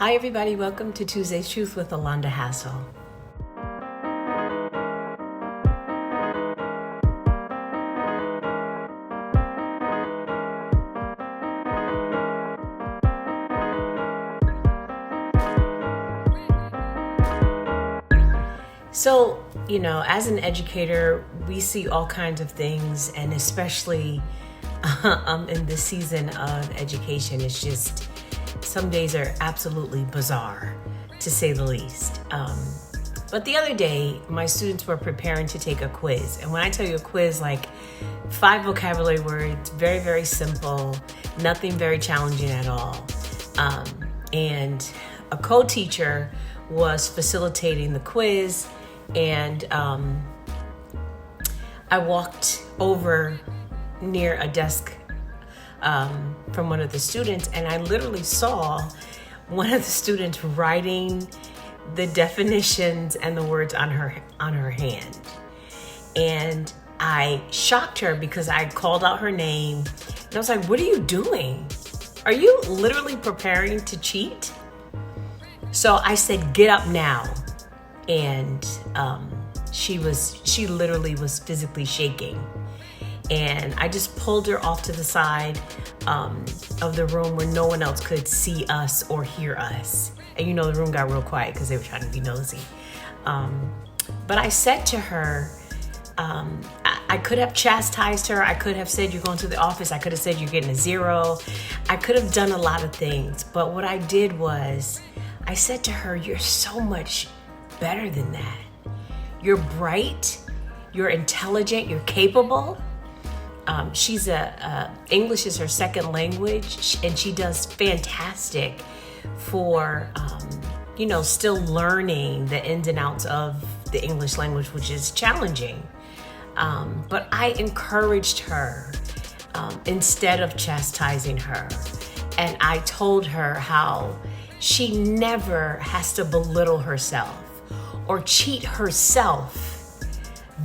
Hi everybody, welcome to Tuesday's Truth with Alonda Hassel. So, as an educator, we see all kinds of things, and especially in this season of education, it's just some days are absolutely bizarre, to say the least. But the other day, my students were preparing to take a quiz. And when I tell you a quiz, like 5 vocabulary words, very, very simple, nothing very challenging at all. And a co-teacher was facilitating the quiz, and I walked over near a desk from one of the students, and I literally saw one of the students writing the definitions and the words on her hand. And I shocked her because I called out her name, and I was like, "What are you doing? Are you literally preparing to cheat?" So I said, "Get up now." And she literally was physically shaking. And I just pulled her off to the side of the room where no one else could see us or hear us. And the room got real quiet because they were trying to be nosy. But I said to her, I could have chastised her. I could have said, "You're going to the office." I could have said, "You're getting a 0." I could have done a lot of things. But what I did was, I said to her, "You're so much better than that. You're bright, you're intelligent, you're capable." She's English is her second language, and she does fantastic for, still learning the ins and outs of the English language, which is challenging. But I encouraged her instead of chastising her. And I told her how she never has to belittle herself or cheat herself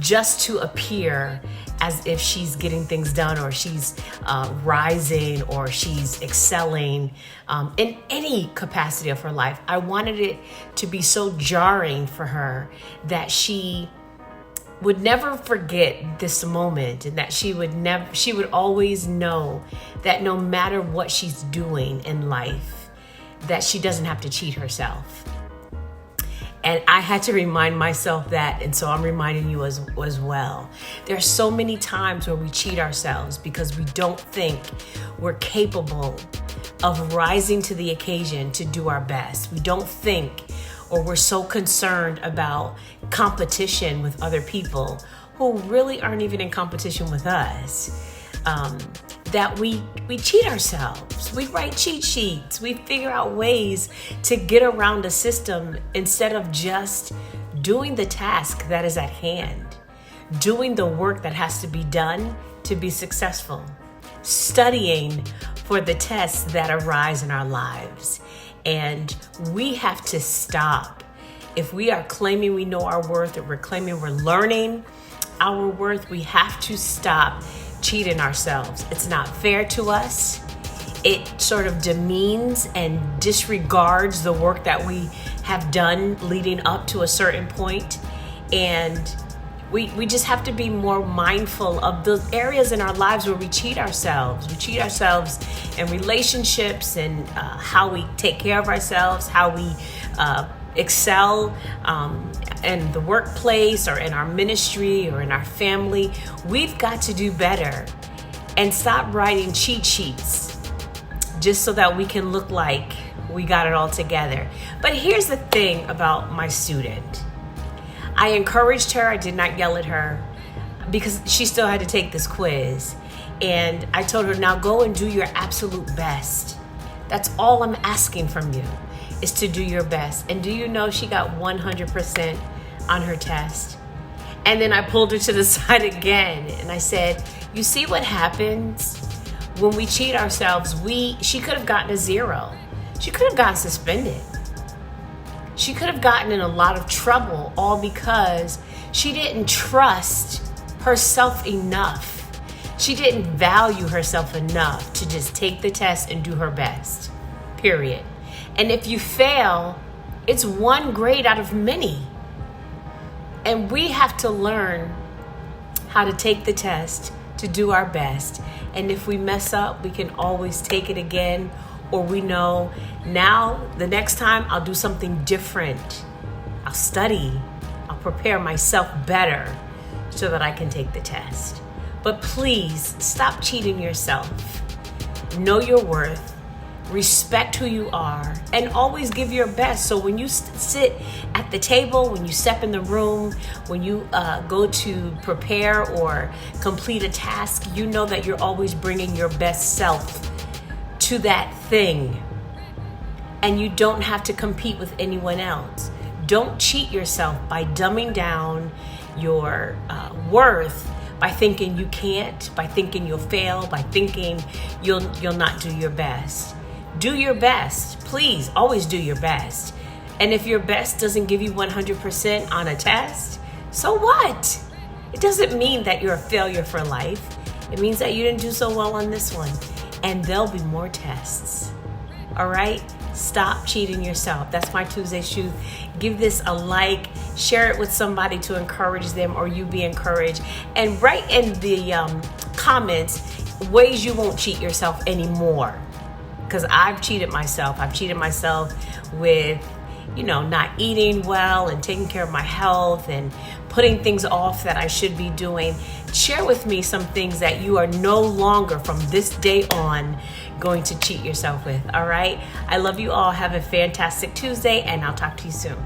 just to appear as if she's getting things done, or she's rising, or she's excelling in any capacity of her life. I wanted it to be so jarring for her that she would never forget this moment, and that she would always know that no matter what she's doing in life, that she doesn't have to cheat herself. And I had to remind myself that, and so I'm reminding you as well. There are so many times where we cheat ourselves because we don't think we're capable of rising to the occasion to do our best. We don't think, or we're so concerned about competition with other people who really aren't even in competition with us, that we cheat ourselves. We write cheat sheets. We figure out ways to get around a system instead of just doing the task that is at hand, doing the work that has to be done to be successful, studying for the tests that arise in our lives. And we have to stop. If we are claiming we know our worth, or we're claiming we're learning our worth, we have to stop cheating ourselves. It's not fair to us. It sort of demeans and disregards the work that we have done leading up to a certain point. And we just have to be more mindful of the areas in our lives where we cheat ourselves. We cheat ourselves in relationships, and how we take care of ourselves, how we excel in the workplace, or in our ministry, or in our family. We've got to do better and stop writing cheat sheets just so that we can look like we got it all together. But here's the thing about my student. I encouraged her. I did not yell at her because she still had to take this quiz. And I told her, "Now go and do your absolute best. That's all I'm asking from you, is to do your best." And do you know she got 100% on her test? And then I pulled her to the side again, and I said, "You see what happens when we cheat ourselves? She could have gotten a 0. She could have gotten suspended. She could have gotten in a lot of trouble, all because she didn't trust herself enough. She didn't value herself enough to just take the test and do her best, period. And if you fail, it's one grade out of many. And we have to learn how to take the test, to do our best. And if we mess up, we can always take it again, or we know now the next time I'll do something different. I'll study, I'll prepare myself better so that I can take the test. But please stop cheating yourself. Know your worth. Respect who you are, and always give your best. So when you sit at the table, when you step in the room, when you go to prepare or complete a task, you know that you're always bringing your best self to that thing. And you don't have to compete with anyone else. Don't cheat yourself by dumbing down your worth, by thinking you can't, by thinking you'll fail, by thinking you'll not do your best. Do your best. Please, always do your best. And if your best doesn't give you 100% on a test, so what? It doesn't mean that you're a failure for life. It means that you didn't do so well on this one. And there'll be more tests. All right? Stop cheating yourself. That's my Tuesday Shoot. Give this a like. Share it with somebody to encourage them, or you be encouraged. And write in the comments ways you won't cheat yourself anymore. Because I've cheated myself. I've cheated myself with, not eating well and taking care of my health and putting things off that I should be doing. Share with me some things that you are no longer, from this day on, going to cheat yourself with. All right? I love you all. Have a fantastic Tuesday, and I'll talk to you soon.